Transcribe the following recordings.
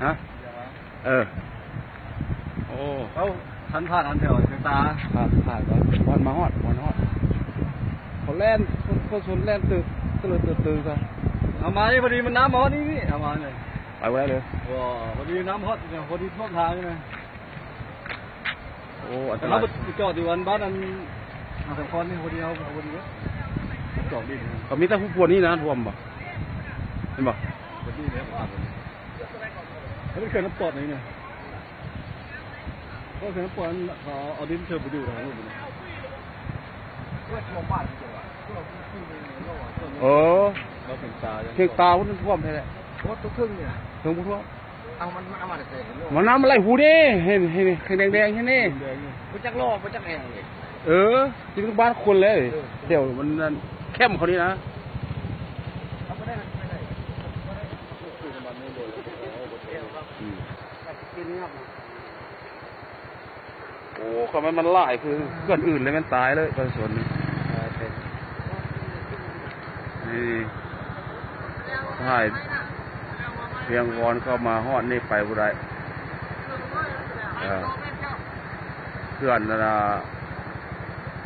ฮะโอ้เขาทันผ่านอันเดียวจังตาผ่านวันมาฮอดเขาแล่นคนชนแล่นตื่นซะเอามาพอดีมันน้ำฮอตนี่เอามาเลยไปไว้เลยว้าพอดีน้ำฮอตพอดีท่วมทางใช่ไหมโอ้อันตรายเราจอดอยู่วันบ้านอันสองคนนี่พอดีเอาพอดีจอดดีเขามีแต่ผู้พวนนี่นะท่วมบ่เห็นบ่พอดีเลยเขาไม่เคยน้ำปอดเลยเนี่ยก็เคยน้ำปอดเขาเอาดินเชิญไปดูทางนู้นเลยโอ้เราถึงตาพุ่นท่วมแท้วัดทุกครึ่งเนี่ยถึงพุ่นท่วมเอามันมาแต่มันน้ำอะไรหูดิเห็นแดงแค่นี้มันจักรอบมันจักแหงเลยที่บ้านคนเลยเดี๋ยวมันเข้มเขานี่นะโอ้เขามันไล่คือเพื่อนอื่นเลยมันตายเลยประชาชนนี่ใช่เพียงวอนเข้ามาฮอดนี่ไปบุได้เขื่อนนะ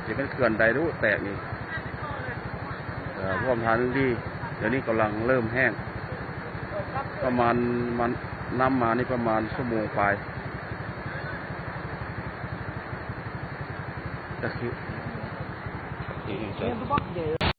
จะเป็นเขื่อนใดรู้แตกนี่ร่วมทานดีเดี๋ยวนี้กำลังเริ่มแห้งประมาณมันน้ำมานี่ประมาณชั่วโมงไปจะคิด